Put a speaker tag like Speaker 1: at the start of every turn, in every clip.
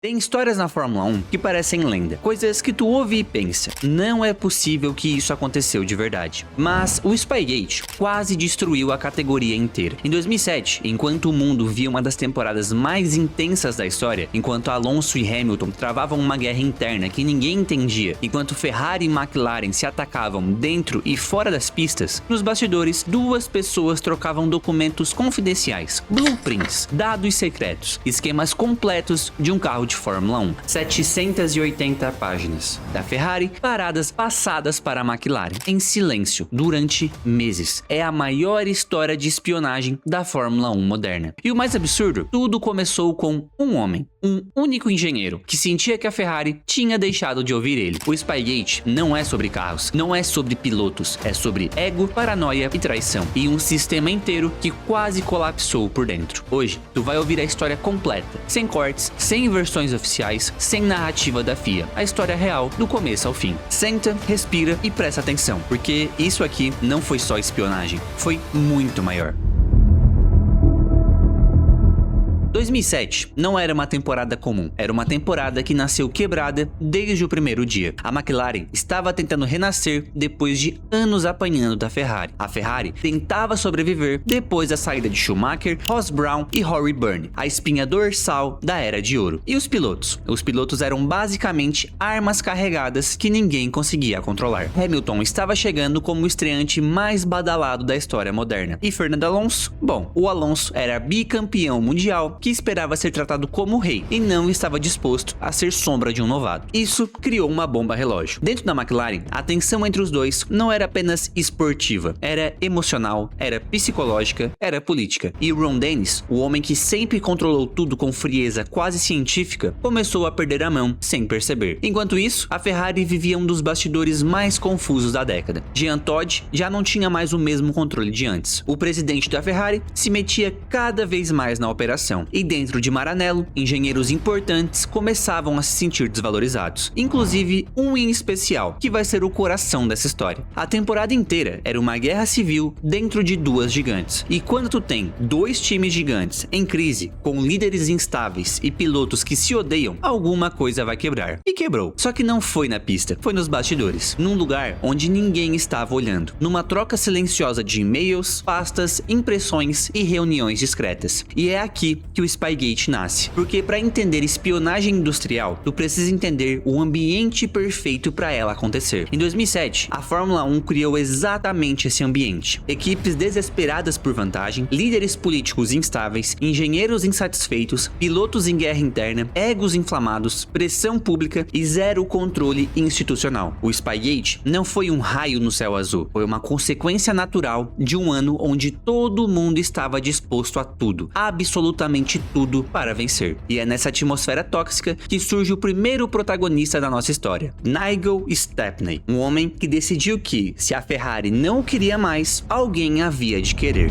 Speaker 1: Tem histórias na Fórmula 1 que parecem lenda, coisas que tu ouve e pensa, não é possível que isso aconteceu de verdade. Mas o Spygate quase destruiu a categoria inteira. Em 2007, enquanto o mundo via uma das temporadas mais intensas da história, enquanto Alonso e Hamilton travavam uma guerra interna que ninguém entendia, enquanto Ferrari e McLaren se atacavam dentro e fora das pistas, nos bastidores, duas pessoas trocavam documentos confidenciais, blueprints, dados secretos, esquemas completos de um carro de Fórmula 1, 780 páginas da Ferrari paradas passadas para a McLaren, em silêncio, durante meses. É a maior história de espionagem da Fórmula 1 moderna. E o mais absurdo, tudo começou com um homem, um único engenheiro, que sentia que a Ferrari tinha deixado de ouvir ele. O Spygate não é sobre carros, não é sobre pilotos, é sobre ego, paranoia e traição, e um sistema inteiro que quase colapsou por dentro. Hoje, tu vai ouvir a história completa, sem cortes, sem versões oficiais, sem narrativa da FIA. A história real, do começo ao fim. Senta, respira e presta atenção, porque isso aqui não foi só espionagem, foi muito maior. 2007 não era uma temporada comum, era uma temporada que nasceu quebrada desde o primeiro dia. A McLaren estava tentando renascer depois de anos apanhando da Ferrari. A Ferrari tentava sobreviver depois da saída de Schumacher, Ross Brown e Rory Byrne, a espinha dorsal da Era de Ouro. E os pilotos? Os pilotos eram basicamente armas carregadas que ninguém conseguia controlar. Hamilton estava chegando como o estreante mais badalado da história moderna. E Fernando Alonso? Bom, o Alonso era bicampeão mundial que esperava ser tratado como rei e não estava disposto a ser sombra de um novato. Isso criou uma bomba relógio. Dentro da McLaren, a tensão entre os dois não era apenas esportiva, era emocional, era psicológica, era política. E Ron Dennis, o homem que sempre controlou tudo com frieza quase científica, começou a perder a mão sem perceber. Enquanto isso, a Ferrari vivia um dos bastidores mais confusos da década. Jean Todt já não tinha mais o mesmo controle de antes. O presidente da Ferrari se metia cada vez mais na operação. E dentro de Maranello, engenheiros importantes começavam a se sentir desvalorizados. Inclusive um em especial, que vai ser o coração dessa história. A temporada inteira era uma guerra civil dentro de duas gigantes. E quando tu tem dois times gigantes em crise, com líderes instáveis e pilotos que se odeiam, alguma coisa vai quebrar. E quebrou. Só que não foi na pista, foi nos bastidores. Num lugar onde ninguém estava olhando. Numa troca silenciosa de e-mails, pastas, impressões e reuniões discretas. E é aqui que o Spygate nasce, porque para entender espionagem industrial, tu precisa entender o ambiente perfeito para ela acontecer. Em 2007, a Fórmula 1 criou exatamente esse ambiente. Equipes desesperadas por vantagem, líderes políticos instáveis, engenheiros insatisfeitos, pilotos em guerra interna, egos inflamados, pressão pública e zero controle institucional. O Spygate não foi um raio no céu azul, foi uma consequência natural de um ano onde todo mundo estava disposto a tudo, absolutamente tudo para vencer. E é nessa atmosfera tóxica que surge o primeiro protagonista da nossa história, Nigel Stepney, um homem que decidiu que, se a Ferrari não o queria mais, alguém havia de querer.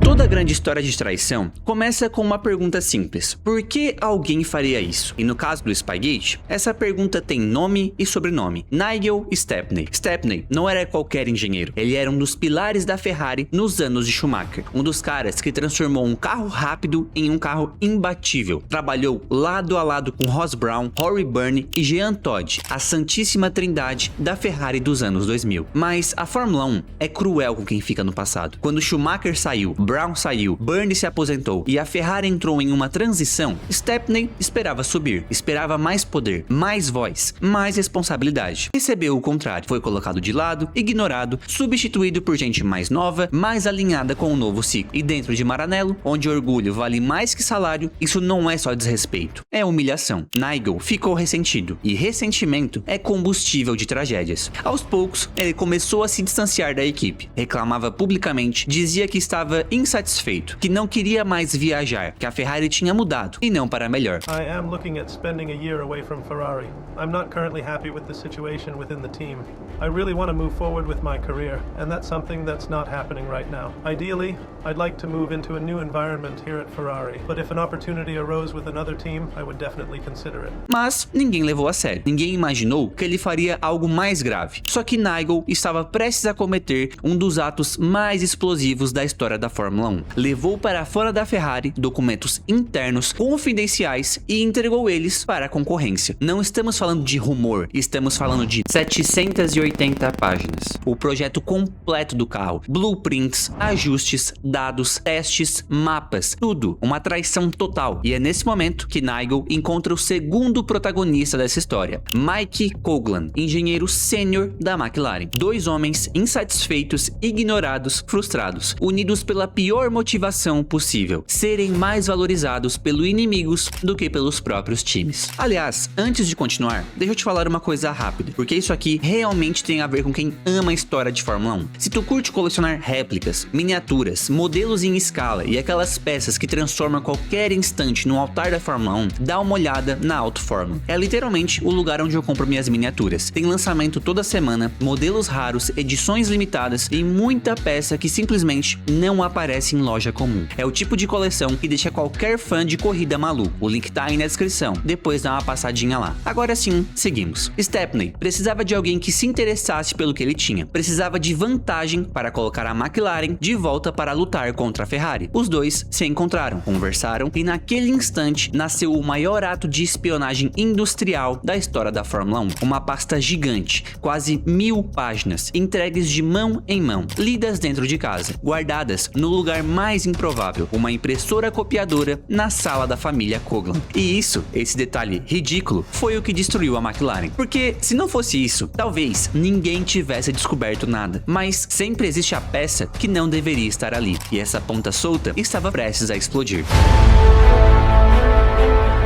Speaker 1: Toda grande história de traição começa com uma pergunta simples: por que alguém faria isso? E no caso do Spygate, essa pergunta tem nome e sobrenome: Nigel Stepney. Stepney não era qualquer engenheiro, ele era um dos pilares da Ferrari nos anos de Schumacher, um dos caras que transformou um carro rápido em um carro imbatível. Trabalhou lado a lado com Ross Brown, Rory Byrne e Jean Todt, a santíssima trindade da Ferrari dos anos 2000. Mas a Fórmula 1 é cruel com quem fica no passado. Quando Schumacher saiu, Brown saiu, Byrne se aposentou e a Ferrari entrou em uma transição, Stepney esperava subir, esperava mais poder, mais voz, mais responsabilidade. Recebeu o contrário, foi colocado de lado, ignorado, substituído por gente mais nova, mais alinhada com o novo ciclo. E dentro de Maranello, onde orgulho vale mais que salário, isso não é só desrespeito, é humilhação. Nigel ficou ressentido, e ressentimento é combustível de tragédias. Aos poucos, ele começou a se distanciar da equipe, reclamava publicamente, dizia que estava insatisfeito, que não queria mais viajar, que a Ferrari tinha mudado e não para melhor.
Speaker 2: I am looking at spending a year away from Ferrari. I'm not currently happy with the situation within the team. I really want to move forward with my career, and that's something that's not happening right now. Ideally, I'd like to move into a new environment here at Ferrari, but if an opportunity arose with another team, I would definitely consider it.
Speaker 1: Mas ninguém levou a sério. Ninguém imaginou que ele faria algo mais grave. Só que Nigel estava prestes a cometer um dos atos mais explosivos da história da Fórmula Fórmula 1. Levou para fora da Ferrari documentos internos confidenciais e entregou eles para a concorrência. Não estamos falando de rumor, estamos falando de 780 páginas. O projeto completo do carro, blueprints, ajustes, dados, testes, mapas, tudo. Uma traição total. E é nesse momento que Nigel encontra o segundo protagonista dessa história, Mike Coughlan, engenheiro sênior da McLaren. Dois homens insatisfeitos, ignorados, frustrados, unidos pela pior motivação possível: serem mais valorizados pelos inimigos do que pelos próprios times. Aliás, antes de continuar, deixa eu te falar uma coisa rápida, porque isso aqui realmente tem a ver com quem ama a história de Fórmula 1. Se tu curte colecionar réplicas, miniaturas, modelos em escala e aquelas peças que transformam qualquer instante no altar da Fórmula 1, dá uma olhada na Auto Fórmula. É literalmente o lugar onde eu compro minhas miniaturas. Tem lançamento toda semana, modelos raros, edições limitadas e muita peça que simplesmente não aparece em loja comum. É o tipo de coleção que deixa qualquer fã de corrida maluco. O link tá aí na descrição, depois dá uma passadinha lá. Agora sim, seguimos. Stepney precisava de alguém que se interessasse pelo que ele tinha. Precisava de vantagem para colocar a McLaren de volta para lutar contra a Ferrari. Os dois se encontraram, conversaram e naquele instante nasceu o maior ato de espionagem industrial da história da Fórmula 1. Uma pasta gigante, quase 1000 páginas, entregues de mão em mão, lidas dentro de casa, guardadas no lugar mais improvável, uma impressora copiadora na sala da família Coughlan. E esse detalhe ridículo, foi o que destruiu a McLaren. Porque se não fosse isso, talvez ninguém tivesse descoberto nada. Mas sempre existe a peça que não deveria estar ali, e essa ponta solta estava prestes a explodir.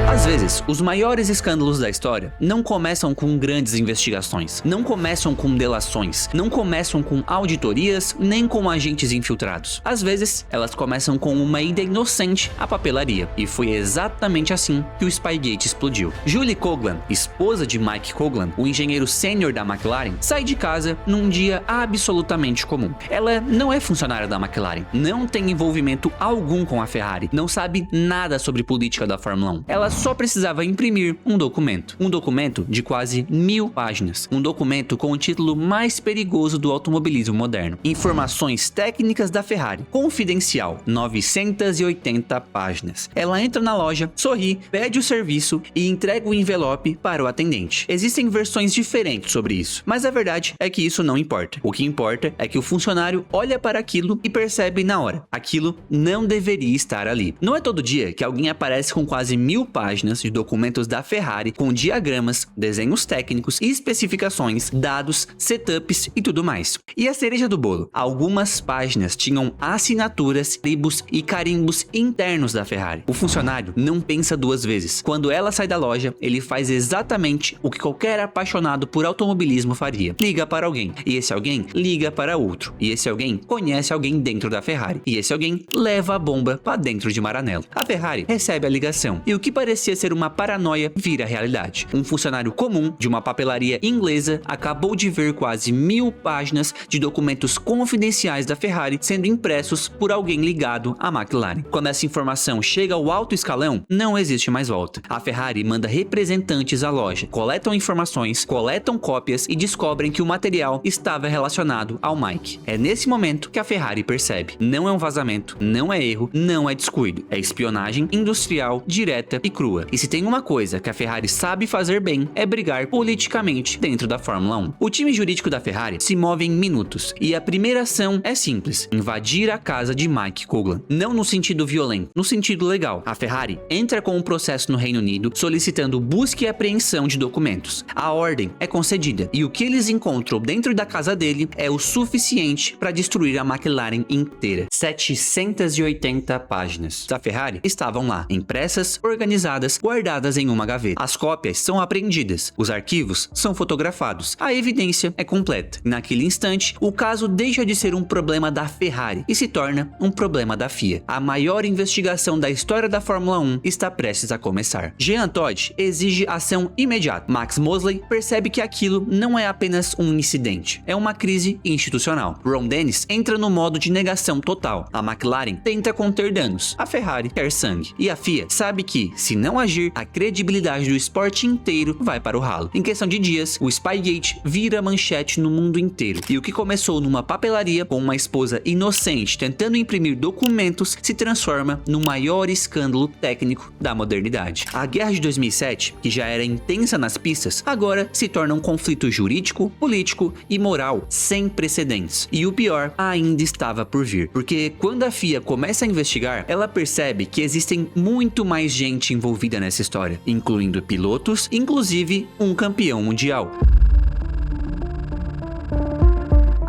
Speaker 1: Às vezes, os maiores escândalos da história não começam com grandes investigações, não começam com delações, não começam com auditorias, nem com agentes infiltrados. Às vezes, elas começam com uma ida inocente à papelaria, e foi exatamente assim que o Spygate explodiu. Julie Coughlan, esposa de Mike Coughlan, o engenheiro sênior da McLaren, sai de casa num dia absolutamente comum. Ela não é funcionária da McLaren, não tem envolvimento algum com a Ferrari, não sabe nada sobre política da Fórmula 1. Ela só precisava imprimir um documento de quase 1000 páginas, um documento com o título mais perigoso do automobilismo moderno: Informações Técnicas da Ferrari, confidencial, 980 páginas. Ela entra na loja, sorri, pede o serviço e entrega o envelope para o atendente. Existem versões diferentes sobre isso, mas a verdade é que isso não importa. O que importa é que o funcionário olha para aquilo e percebe na hora: aquilo não deveria estar ali. Não é todo dia que alguém aparece com quase 1000 páginas de documentos da Ferrari com diagramas, desenhos técnicos, especificações, dados, setups e tudo mais. E a cereja do bolo: algumas páginas tinham assinaturas, tribos e carimbos internos da Ferrari. O funcionário não pensa duas vezes. Quando ela sai da loja, ele faz exatamente o que qualquer apaixonado por automobilismo faria: liga para alguém, e esse alguém liga para outro, e esse alguém conhece alguém dentro da Ferrari, e esse alguém leva a bomba para dentro de Maranello. A Ferrari recebe a ligação, e o que parecia ser uma paranoia vira realidade. Um funcionário comum de uma papelaria inglesa acabou de ver quase 1000 páginas de documentos confidenciais da Ferrari sendo impressos por alguém ligado à McLaren. Quando essa informação chega ao alto escalão, não existe mais volta. A Ferrari manda representantes à loja, coletam informações, coletam cópias e descobrem que o material estava relacionado ao Mike. É nesse momento que a Ferrari percebe: não é um vazamento, não é erro, não é descuido, é espionagem industrial direta e crua. E se tem uma coisa que a Ferrari sabe fazer bem, é brigar politicamente dentro da Fórmula 1. O time jurídico da Ferrari se move em minutos, e a primeira ação é simples: invadir a casa de Mike Coughlan. Não no sentido violento, no sentido legal. A Ferrari entra com um processo no Reino Unido solicitando busca e apreensão de documentos. A ordem é concedida, e o que eles encontram dentro da casa dele é o suficiente para destruir a McLaren inteira. 780 páginas da Ferrari estavam lá, impressas, organizadas, guardadas em uma gaveta. As cópias são apreendidas, os arquivos são fotografados, a evidência é completa. Naquele instante, o caso deixa de ser um problema da Ferrari e se torna um problema da FIA. A maior investigação da história da Fórmula 1 está prestes a começar. Jean Todt exige ação imediata. Max Mosley percebe que aquilo não é apenas um incidente, é uma crise institucional. Ron Dennis entra no modo de negação total. A McLaren tenta conter danos, a Ferrari quer sangue, e a FIA sabe que, se não agir surgir, a credibilidade do esporte inteiro vai para o ralo. Em questão de dias, o Spygate vira manchete no mundo inteiro, e o que começou numa papelaria com uma esposa inocente tentando imprimir documentos se transforma no maior escândalo técnico da modernidade. A guerra de 2007, que já era intensa nas pistas, agora se torna um conflito jurídico, político e moral sem precedentes. E o pior ainda estava por vir, porque quando a FIA começa a investigar, ela percebe que existem muito mais gente envolvida nessa história, incluindo pilotos, inclusive um campeão mundial.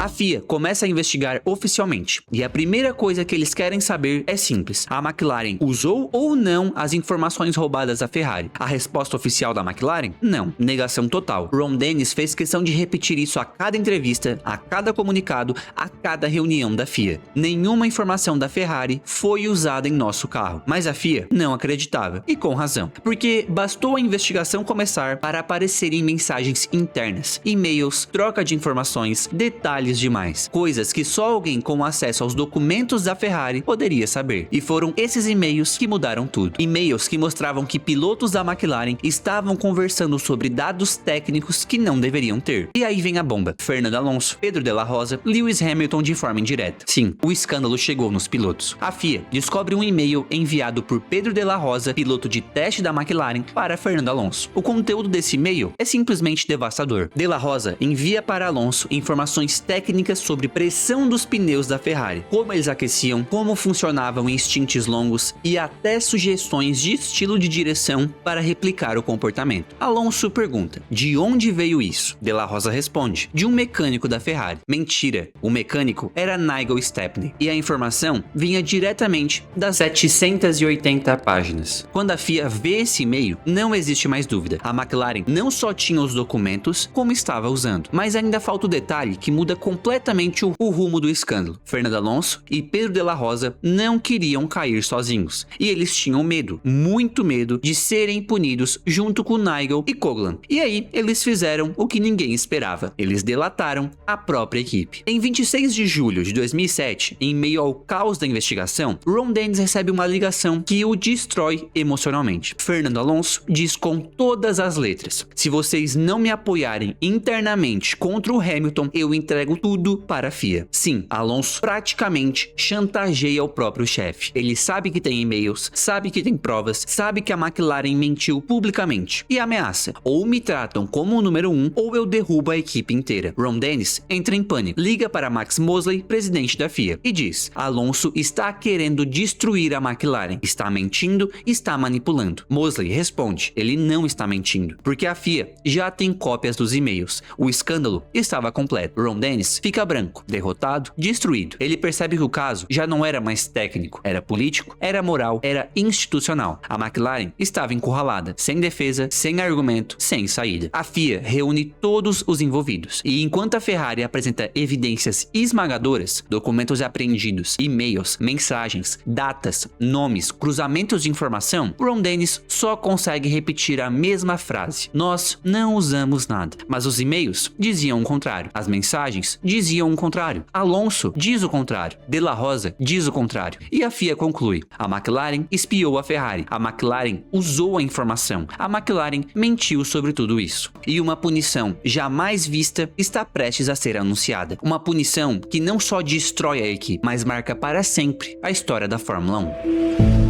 Speaker 1: A FIA começa a investigar oficialmente, e a primeira coisa que eles querem saber é simples: a McLaren usou ou não as informações roubadas da Ferrari? A resposta oficial da McLaren? Não, negação total. Ron Dennis fez questão de repetir isso a cada entrevista, a cada comunicado, a cada reunião da FIA. Nenhuma informação da Ferrari foi usada em nosso carro, mas a FIA não acreditava, e com razão, porque bastou a investigação começar para aparecerem mensagens internas, e-mails, troca de informações, detalhes demais, coisas que só alguém com acesso aos documentos da Ferrari poderia saber. E foram esses e-mails que mudaram tudo. E-mails que mostravam que pilotos da McLaren estavam conversando sobre dados técnicos que não deveriam ter. E aí vem a bomba: Fernando Alonso, Pedro de la Rosa, Lewis Hamilton de forma indireta. Sim, o escândalo chegou nos pilotos. A FIA descobre um e-mail enviado por Pedro de la Rosa, piloto de teste da McLaren, para Fernando Alonso. O conteúdo desse e-mail é simplesmente devastador. De la Rosa envia para Alonso informações técnicas sobre pressão dos pneus da Ferrari, como eles aqueciam, como funcionavam em stints longos e até sugestões de estilo de direção para replicar o comportamento. Alonso pergunta: de onde veio isso? De la Rosa responde: de um mecânico da Ferrari. Mentira, o mecânico era Nigel Stepney, e a informação vinha diretamente das 780 páginas. Quando a FIA vê esse e-mail, não existe mais dúvida: a McLaren não só tinha os documentos, como estava usando. Mas ainda falta o detalhe que muda completamente o rumo do escândalo. Fernando Alonso e Pedro de la Rosa não queriam cair sozinhos, e eles tinham medo, muito medo, de serem punidos junto com Nigel e Coughlan. E aí eles fizeram o que ninguém esperava: eles delataram a própria equipe. Em 26 de julho de 2007, em meio ao caos da investigação, Ron Dennis recebe uma ligação que o destrói emocionalmente. Fernando Alonso diz com todas as letras: se vocês não me apoiarem internamente contra o Hamilton, eu entrego tudo para a FIA. Sim, Alonso praticamente chantageia o próprio chefe. Ele sabe que tem e-mails, sabe que tem provas, sabe que a McLaren mentiu publicamente e ameaça: ou me tratam como o número 1 ou eu derrubo a equipe inteira. Ron Dennis entra em pânico, liga para Max Mosley, presidente da FIA, e diz: Alonso está querendo destruir a McLaren, está mentindo, está manipulando. Mosley responde: ele não está mentindo, porque a FIA já tem cópias dos e-mails. O escândalo estava completo. Ron Dennis fica branco, derrotado, destruído. Ele percebe que o caso já não era mais técnico, era político, era moral, era institucional. A McLaren estava encurralada, sem defesa, sem argumento, sem saída. A FIA reúne todos os envolvidos, e enquanto a Ferrari apresenta evidências esmagadoras, documentos apreendidos, e-mails, mensagens, datas, nomes, cruzamentos de informação, Ron Dennis só consegue repetir a mesma frase: nós não usamos nada. Mas os e-mails diziam o contrário, as mensagens diziam o contrário, Alonso diz o contrário, De la Rosa diz o contrário, e a FIA conclui: a McLaren espiou a Ferrari, a McLaren usou a informação, a McLaren mentiu sobre tudo isso. E uma punição jamais vista está prestes a ser anunciada. Uma punição que não só destrói a equipe, mas marca para sempre a história da Fórmula 1.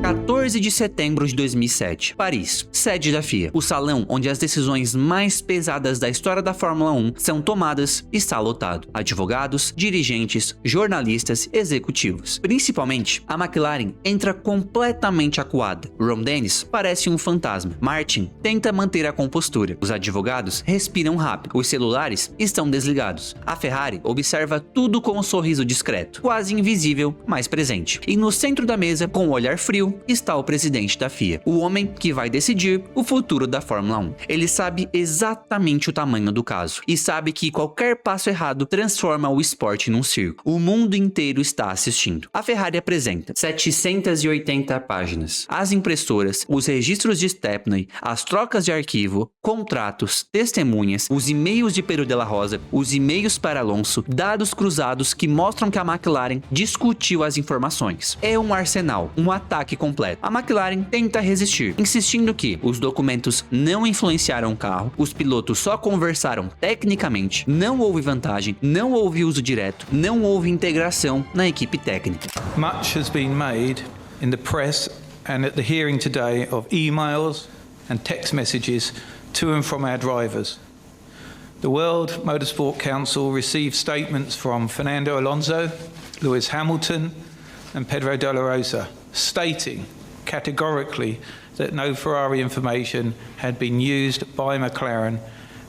Speaker 1: 14 de setembro de 2007, Paris, sede da FIA. O salão onde as decisões mais pesadas da história da Fórmula 1 são tomadas está lotado. Advogados, dirigentes, jornalistas, executivos. Principalmente, a McLaren entra completamente acuada. Ron Dennis parece um fantasma. Martin tenta manter a compostura. Os advogados respiram rápido. Os celulares estão desligados. A Ferrari observa tudo com um sorriso discreto, quase invisível, mas presente. E no centro da mesa, com um olhar frio, está o presidente da FIA, o homem que vai decidir o futuro da Fórmula 1. Ele sabe exatamente o tamanho do caso e sabe que qualquer passo errado transforma o esporte num circo. O mundo inteiro está assistindo. A Ferrari apresenta 780 páginas. As impressoras, os registros de Stepney, as trocas de arquivo, contratos, testemunhas, os e-mails de Pedro de la Rosa, os e-mails para Alonso, dados cruzados que mostram que a McLaren discutiu as informações. É um arsenal, um ataque completo. A McLaren tenta resistir, insistindo que os documentos não influenciaram o carro, os pilotos só conversaram tecnicamente, não houve vantagem, não houve uso direto, não houve integração na equipe técnica.
Speaker 3: Much has been made in the press and at the hearing today of emails and text messages to and from our drivers. The World Motorsport Council received statements from Fernando Alonso, Lewis Hamilton and Pedro Della Rosa stating categorically that no Ferrari information had been used by McLaren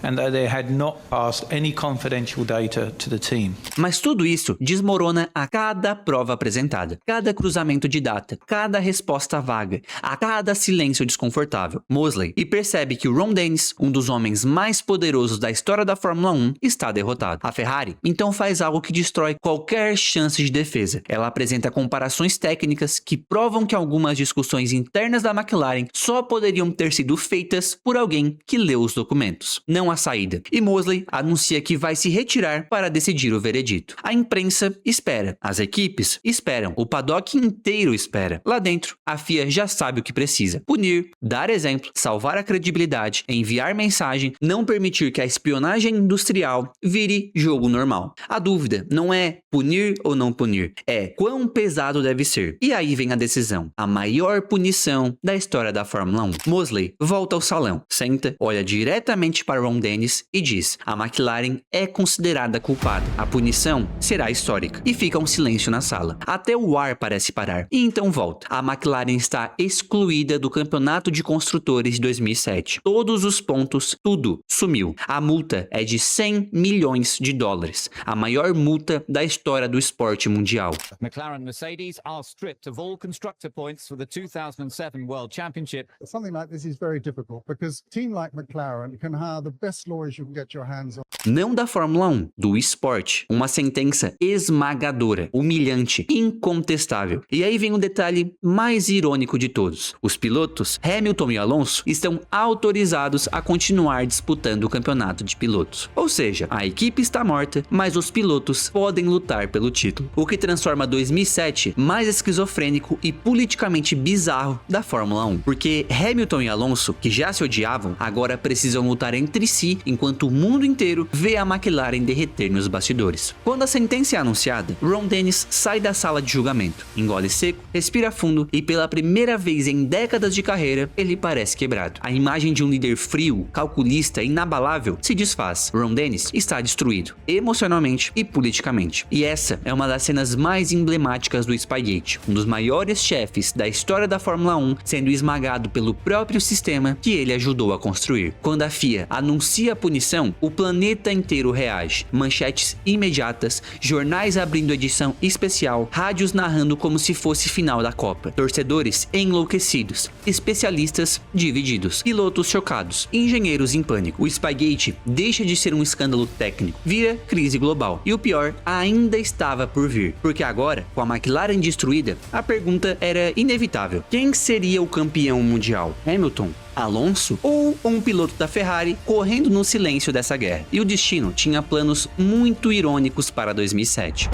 Speaker 3: and that they had not passed any confidential data to the team.
Speaker 1: Mas tudo isso desmorona a cada prova apresentada, cada cruzamento de data, cada resposta vaga, a cada silêncio desconfortável. Mosley e percebe que o Ron Dennis, um dos homens mais poderosos da história da Fórmula 1, está derrotado. A Ferrari então faz algo que destrói qualquer chance de defesa. Ela apresenta comparações técnicas que provam que algumas discussões internas da McLaren só poderiam ter sido feitas por alguém que leu os documentos. Não a saída. E Mosley anuncia que vai se retirar para decidir o veredito. A imprensa espera, as equipes esperam, o paddock inteiro espera. Lá dentro, a FIA já sabe o que precisa: punir, dar exemplo, salvar a credibilidade, enviar mensagem, não permitir que a espionagem industrial vire jogo normal. A dúvida não é punir ou não punir, é quão pesado deve ser. E aí vem a decisão, a maior punição da história da Fórmula 1. Mosley volta ao salão, senta, olha diretamente para Ron Dennis e diz: a McLaren é considerada culpada. A punição será histórica. E fica um silêncio na sala. Até o ar parece parar. E então volta. A McLaren está excluída do campeonato de construtores de 2007. Todos os pontos, tudo sumiu. A multa é de 100 milhões de dólares. A maior multa da história do esporte mundial.
Speaker 4: McLaren and Mercedes are stripped of all constructor points for the 2007 World Championship.
Speaker 5: Something like this is very difficult because a team like McLaren can hire the best lawyers you can get your hands on.
Speaker 1: Não da Fórmula 1, do esporte. Uma sentença esmagadora, humilhante, incontestável. E aí vem o detalhe mais irônico de todos. Os pilotos, Hamilton e Alonso, estão autorizados a continuar disputando o campeonato de pilotos. Ou seja, a equipe está morta, mas os pilotos podem lutar pelo título. O que transforma 2007 mais esquizofrênico e politicamente bizarro da Fórmula 1. Porque Hamilton e Alonso, que já se odiavam, agora precisam lutar entre si, enquanto o mundo inteiro vê a McLaren derreter nos bastidores. Quando a sentença é anunciada, Ron Dennis sai da sala de julgamento, engole seco, respira fundo e pela primeira vez em décadas de carreira, ele parece quebrado. A imagem de um líder frio, calculista e inabalável se desfaz. Ron Dennis está destruído, emocionalmente e politicamente. E essa é uma das cenas mais emblemáticas do Spygate, um dos maiores chefes da história da Fórmula 1 sendo esmagado pelo próprio sistema que ele ajudou a construir. Quando a FIA anuncia a punição, o planeta inteiro reage. Manchetes imediatas, jornais abrindo edição especial, rádios narrando como se fosse final da Copa, torcedores enlouquecidos, especialistas divididos, pilotos chocados, engenheiros em pânico. O Spygate deixa de ser um escândalo técnico, vira crise global. E o pior ainda estava por vir, porque agora, com a McLaren destruída, a pergunta era inevitável: quem seria o campeão mundial? Hamilton? Alonso ou um piloto da Ferrari correndo no silêncio dessa guerra? E o destino tinha planos muito irônicos para 2007.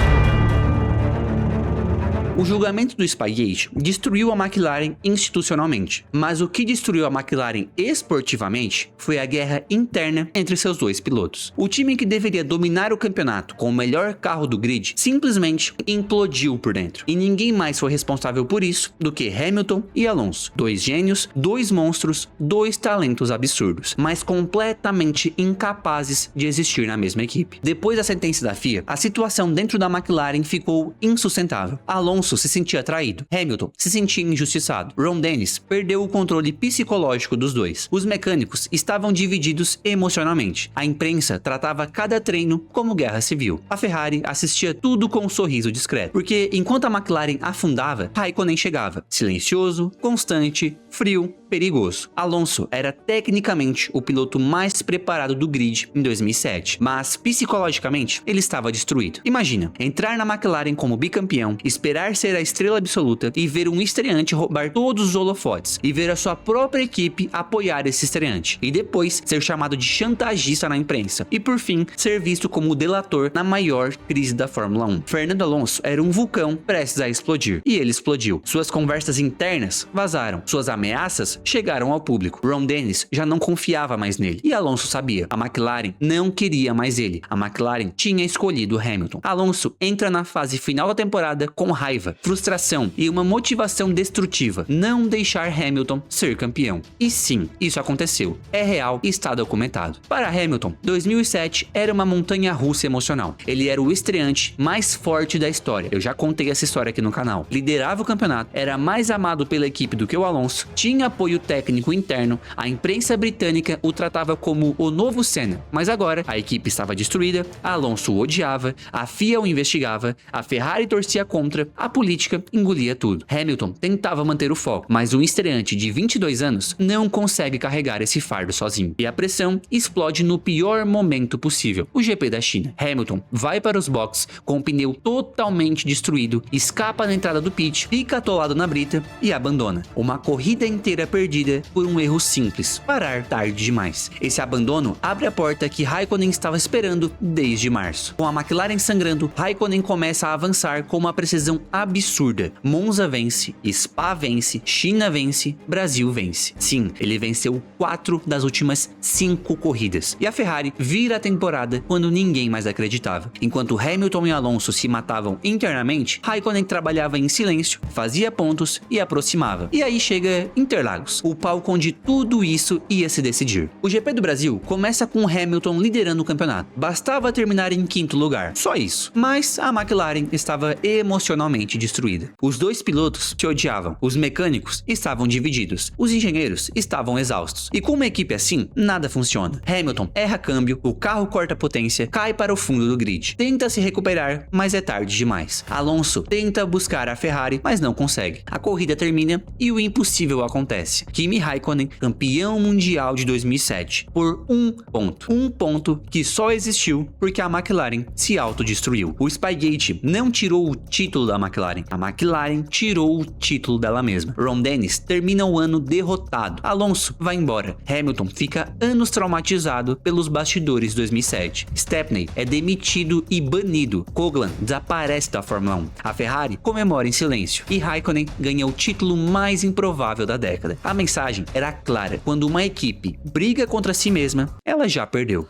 Speaker 1: O julgamento do Spygate destruiu a McLaren institucionalmente, mas o que destruiu a McLaren esportivamente foi a guerra interna entre seus dois pilotos. O time que deveria dominar o campeonato com o melhor carro do grid simplesmente implodiu por dentro, e ninguém mais foi responsável por isso do que Hamilton e Alonso, dois gênios, dois monstros, dois talentos absurdos, mas completamente incapazes de existir na mesma equipe. Depois da sentença da FIA, a situação dentro da McLaren ficou insustentável. Alonso se sentia traído, Hamilton se sentia injustiçado, Ron Dennis perdeu o controle psicológico dos dois. Os mecânicos estavam divididos emocionalmente. A imprensa tratava cada treino como guerra civil. A Ferrari assistia tudo com um sorriso discreto, porque enquanto a McLaren afundava, Raikkonen chegava, silencioso, constante, frio, perigoso. Alonso era tecnicamente o piloto mais preparado do grid em 2007, mas psicologicamente ele estava destruído. Imagina, entrar na McLaren como bicampeão, esperar tentar ser a estrela absoluta e ver um estreante roubar todos os holofotes e ver a sua própria equipe apoiar esse estreante e depois ser chamado de chantagista na imprensa e por fim ser visto como o delator na maior crise da Fórmula 1. Fernando Alonso era um vulcão prestes a explodir e ele explodiu. Suas conversas internas vazaram, suas ameaças chegaram ao público. Ron Dennis já não confiava mais nele e Alonso sabia. A McLaren não queria mais ele. A McLaren tinha escolhido Hamilton. Alonso entra na fase final da temporada com raiva, frustração e uma motivação destrutiva: não deixar Hamilton ser campeão. E sim, isso aconteceu. É real e está documentado. Para Hamilton, 2007 era uma montanha-russa emocional. Ele era o estreante mais forte da história. Eu já contei essa história aqui no canal. Liderava o campeonato, era mais amado pela equipe do que o Alonso, tinha apoio técnico interno, a imprensa britânica o tratava como o novo Senna. Mas agora, a equipe estava destruída, Alonso o odiava, a FIA o investigava, a Ferrari torcia contra, a política engolia tudo. Hamilton tentava manter o foco, mas um estreante de 22 anos não consegue carregar esse fardo sozinho. E a pressão explode no pior momento possível, o GP da China. Hamilton vai para os boxes com o pneu totalmente destruído, escapa na entrada do pit, fica atolado na brita e abandona. Uma corrida inteira perdida por um erro simples: parar tarde demais. Esse abandono abre a porta que Raikkonen estava esperando desde março. Com a McLaren sangrando, Raikkonen começa a avançar com uma precisão absurda. Monza vence, Spa vence, China vence, Brasil vence. Sim, ele venceu 4 das últimas 5 corridas. E a Ferrari vira a temporada quando ninguém mais acreditava. Enquanto Hamilton e Alonso se matavam internamente, Raikkonen trabalhava em silêncio, fazia pontos e aproximava. E aí chega Interlagos, o palco onde tudo isso ia se decidir. O GP do Brasil começa com Hamilton liderando o campeonato. Bastava terminar em 5º lugar, só isso. Mas a McLaren estava emocionalmente destruída. Os dois pilotos se odiavam, os mecânicos estavam divididos, os engenheiros estavam exaustos. E com uma equipe assim, nada funciona. Hamilton erra câmbio, o carro corta potência, cai para o fundo do grid. Tenta se recuperar, mas é tarde demais. Alonso tenta buscar a Ferrari, mas não consegue. A corrida termina e o impossível acontece. Kimi Raikkonen, campeão mundial de 2007, por um ponto. Um ponto que só existiu porque a McLaren se autodestruiu. O Spygate não tirou o título da McLaren. A McLaren tirou o título dela mesma. Ron Dennis termina o ano derrotado. Alonso vai embora. Hamilton fica anos traumatizado pelos bastidores de 2007. Stepney é demitido e banido. Coughlin desaparece da Fórmula 1. A Ferrari comemora em silêncio. E Raikkonen ganha o título mais improvável da década. A mensagem era clara: quando uma equipe briga contra si mesma, ela já perdeu.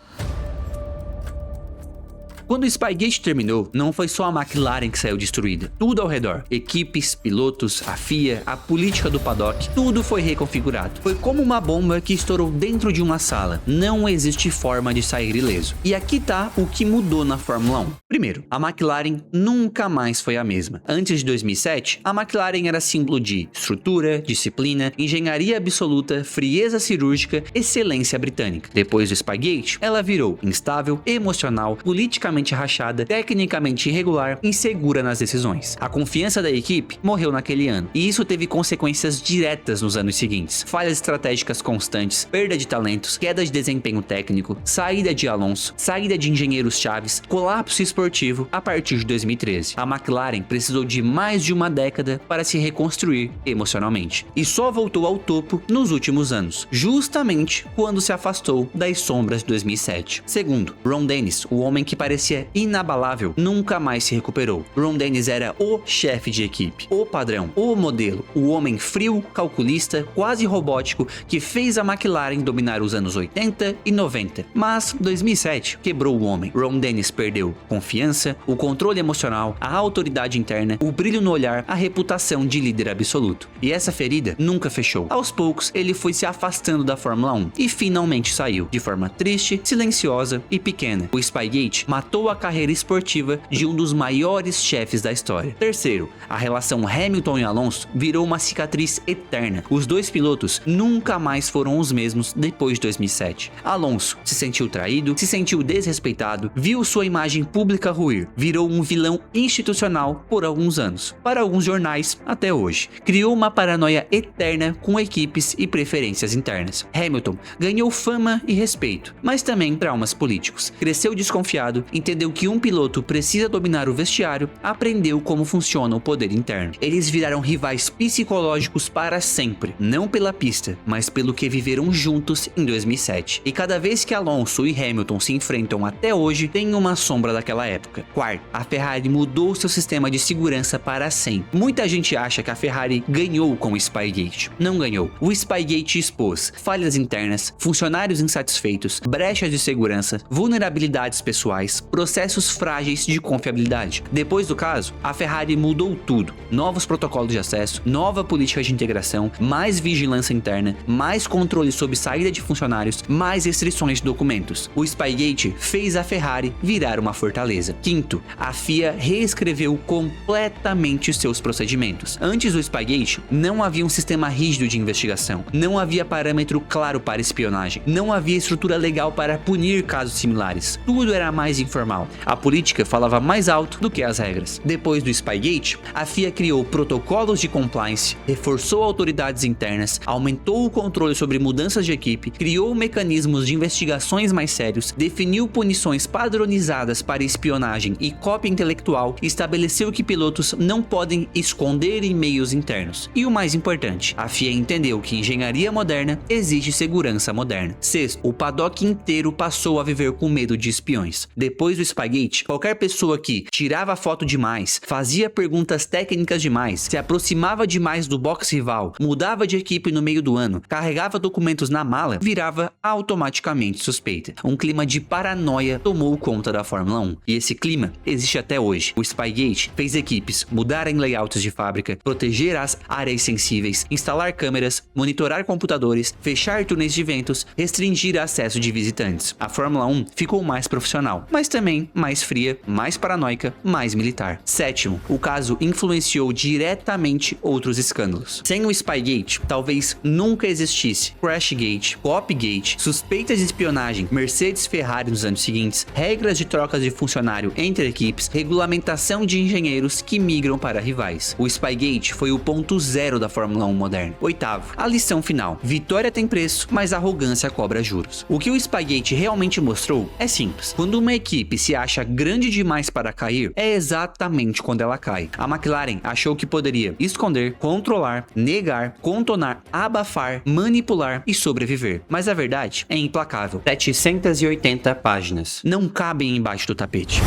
Speaker 1: Quando o Spygate terminou, não foi só a McLaren que saiu destruída. Tudo ao redor. Equipes, pilotos, a FIA, a política do paddock, tudo foi reconfigurado. Foi como uma bomba que estourou dentro de uma sala. Não existe forma de sair ileso. E aqui tá o que mudou na Fórmula 1. Primeiro, a McLaren nunca mais foi a mesma. Antes de 2007, a McLaren era símbolo de estrutura, disciplina, engenharia absoluta, frieza cirúrgica, excelência britânica. Depois do Spygate, ela virou instável, emocional, politicamente rachada, tecnicamente irregular, insegura nas decisões. A confiança da equipe morreu naquele ano, e isso teve consequências diretas nos anos seguintes. Falhas estratégicas constantes, perda de talentos, queda de desempenho técnico, saída de Alonso, saída de engenheiros chaves, colapso esportivo a partir de 2013. A McLaren precisou de mais de uma década para se reconstruir emocionalmente, e só voltou ao topo nos últimos anos, justamente quando se afastou das sombras de 2007. Segundo, Ron Dennis, o homem que parecia inabalável, nunca mais se recuperou. Ron Dennis era o chefe de equipe, o padrão, o modelo, o homem frio, calculista, quase robótico que fez a McLaren dominar os anos 80 e 90. Mas 2007 quebrou o homem. Ron Dennis perdeu confiança, o controle emocional, a autoridade interna, o brilho no olhar, a reputação de líder absoluto. E essa ferida nunca fechou. Aos poucos, ele foi se afastando da Fórmula 1 e finalmente saiu, de forma triste, silenciosa e pequena. O Spygate matou a carreira esportiva de um dos maiores chefes da história. Terceiro, a relação Hamilton e Alonso virou uma cicatriz eterna. Os dois pilotos nunca mais foram os mesmos depois de 2007. Alonso se sentiu traído, se sentiu desrespeitado, viu sua imagem pública ruir, virou um vilão institucional por alguns anos, para alguns jornais até hoje. Criou uma paranoia eterna com equipes e preferências internas. Hamilton ganhou fama e respeito, mas também traumas políticos. Cresceu desconfiado e entendeu que um piloto precisa dominar o vestiário, aprendeu como funciona o poder interno. Eles viraram rivais psicológicos para sempre, não pela pista, mas pelo que viveram juntos em 2007. E cada vez que Alonso e Hamilton se enfrentam até hoje, tem uma sombra daquela época. Quarto, a Ferrari mudou seu sistema de segurança para sempre. Muita gente acha que a Ferrari ganhou com o Spygate. Não ganhou. O Spygate expôs falhas internas, funcionários insatisfeitos, brechas de segurança, vulnerabilidades pessoais, processos frágeis de confiabilidade. Depois do caso, a Ferrari mudou tudo. Novos protocolos de acesso, nova política de integração, mais vigilância interna, mais controle sobre saída de funcionários, mais restrições de documentos. O Spygate fez a Ferrari virar uma fortaleza. Quinto, a FIA reescreveu completamente seus procedimentos. Antes do Spygate, não havia um sistema rígido de investigação, não havia parâmetro claro para espionagem, não havia estrutura legal para punir casos similares. Tudo era mais informal. A política falava mais alto do que as regras. Depois do Spygate, a FIA criou protocolos de compliance, reforçou autoridades internas, aumentou o controle sobre mudanças de equipe, criou mecanismos de investigações mais sérios, definiu punições padronizadas para espionagem e cópia intelectual, estabeleceu que pilotos não podem esconder e-mails internos. E o mais importante, a FIA entendeu que engenharia moderna exige segurança moderna. Sexto, o paddock inteiro passou a viver com medo de espiões. Depois do Spygate, qualquer pessoa que tirava foto demais, fazia perguntas técnicas demais, se aproximava demais do box rival, mudava de equipe no meio do ano, carregava documentos na mala, virava automaticamente suspeita. Um clima de paranoia tomou conta da Fórmula 1. E esse clima existe até hoje. O Spygate fez equipes mudarem layouts de fábrica, proteger as áreas sensíveis, instalar câmeras, monitorar computadores, fechar túneis de ventos, restringir acesso de visitantes. A Fórmula 1 ficou mais profissional, mas também mais fria, mais paranoica, mais militar. Sétimo, o caso influenciou diretamente outros escândalos. Sem o Spygate, talvez nunca existisse Crashgate, Copygate, suspeitas de espionagem, Mercedes Ferrari nos anos seguintes, regras de trocas de funcionário entre equipes, regulamentação de engenheiros que migram para rivais. O Spygate foi o ponto zero da Fórmula 1 moderna. Oitavo, a lição final. Vitória tem preço, mas arrogância cobra juros. O que o Spygate realmente mostrou é simples. Quando uma equipe se acha grande demais para cair, é exatamente quando ela cai. A McLaren achou que poderia esconder, controlar, negar, contornar, abafar, manipular e sobreviver. Mas a verdade é implacável. 780 páginas. Não cabem embaixo do tapete.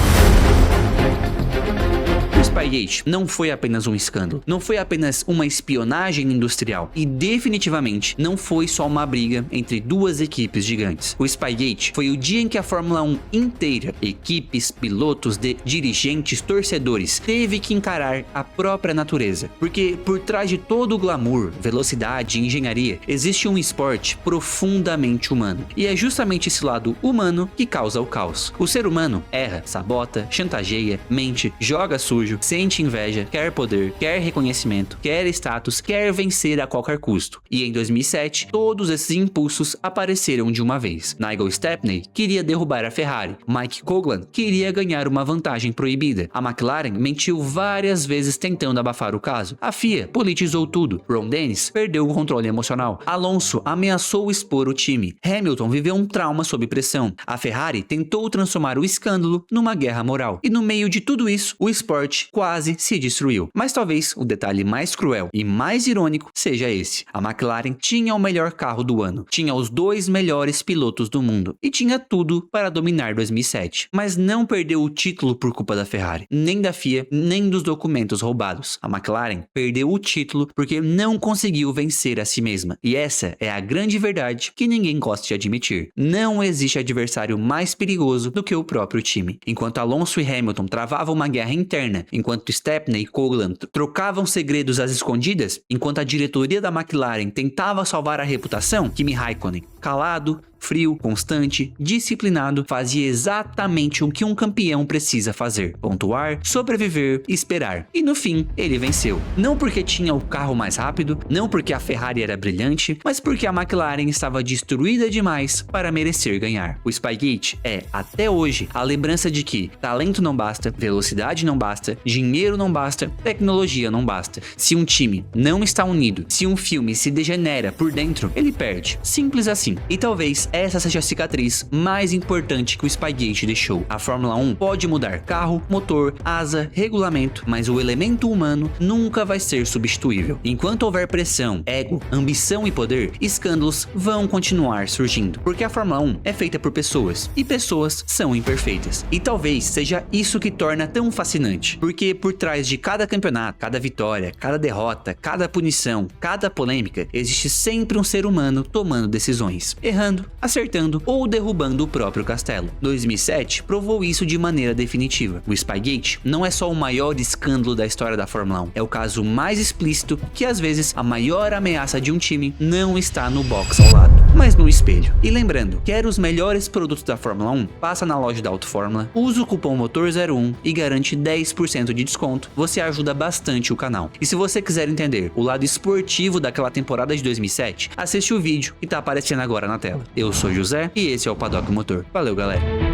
Speaker 1: O Spygate não foi apenas um escândalo, não foi apenas uma espionagem industrial e definitivamente não foi só uma briga entre duas equipes gigantes. O Spygate foi o dia em que a Fórmula 1 inteira, equipes, pilotos, dirigentes, torcedores, teve que encarar a própria natureza. Porque por trás de todo o glamour, velocidade e engenharia, existe um esporte profundamente humano. E é justamente esse lado humano que causa o caos. O ser humano erra, sabota, chantageia, mente, joga sujo, sente inveja, quer poder, quer reconhecimento, quer status, quer vencer a qualquer custo. E em 2007, todos esses impulsos apareceram de uma vez. Nigel Stepney queria derrubar a Ferrari, Mike Coughlan queria ganhar uma vantagem proibida, a McLaren mentiu várias vezes tentando abafar o caso, a FIA politizou tudo, Ron Dennis perdeu o controle emocional, Alonso ameaçou expor o time, Hamilton viveu um trauma sob pressão, a Ferrari tentou transformar o escândalo numa guerra moral. E no meio de tudo isso, o esporte quase se destruiu. Mas talvez o detalhe mais cruel e mais irônico seja esse. A McLaren tinha o melhor carro do ano, tinha os dois melhores pilotos do mundo e tinha tudo para dominar 2007. Mas não perdeu o título por culpa da Ferrari, nem da FIA, nem dos documentos roubados. A McLaren perdeu o título porque não conseguiu vencer a si mesma. E essa é a grande verdade que ninguém gosta de admitir. Não existe adversário mais perigoso do que o próprio time. Enquanto Alonso e Hamilton travavam uma guerra interna, enquanto Stepney e Coughlan trocavam segredos às escondidas, enquanto a diretoria da McLaren tentava salvar a reputação, Kimi Raikkonen, calado, frio, constante, disciplinado, fazia exatamente o que um campeão precisa fazer: pontuar, sobreviver e esperar. E no fim, ele venceu. Não porque tinha o carro mais rápido, não porque a Ferrari era brilhante, mas porque a McLaren estava destruída demais para merecer ganhar. O Spygate é, até hoje, a lembrança de que talento não basta, velocidade não basta, dinheiro não basta, tecnologia não basta. Se um time não está unido, se um filme se degenera por dentro, ele perde. Simples assim. E talvez essa seja a cicatriz mais importante que o Spygate deixou. A Fórmula 1 pode mudar carro, motor, asa, regulamento, mas o elemento humano nunca vai ser substituível. Enquanto houver pressão, ego, ambição e poder, escândalos vão continuar surgindo, porque a Fórmula 1 é feita por pessoas, e pessoas são imperfeitas. E talvez seja isso que torna tão fascinante, porque por trás de cada campeonato, cada vitória, cada derrota, cada punição, cada polêmica, existe sempre um ser humano tomando decisões, errando, acertando ou derrubando o próprio castelo. 2007 provou isso de maneira definitiva. O Spygate não é só o maior escândalo da história da Fórmula 1, é o caso mais explícito que às vezes a maior ameaça de um time não está no box ao lado, mas no espelho. E lembrando, quer os melhores produtos da Fórmula 1? Passa na loja da Auto Fórmula, usa o cupom MOTOR01 e garante 10% de desconto. Você ajuda bastante o canal. E se você quiser entender o lado esportivo daquela temporada de 2007, assiste o vídeo que tá aparecendo agora na tela. Eu sou José e esse é o Paddock Motor. Valeu, galera!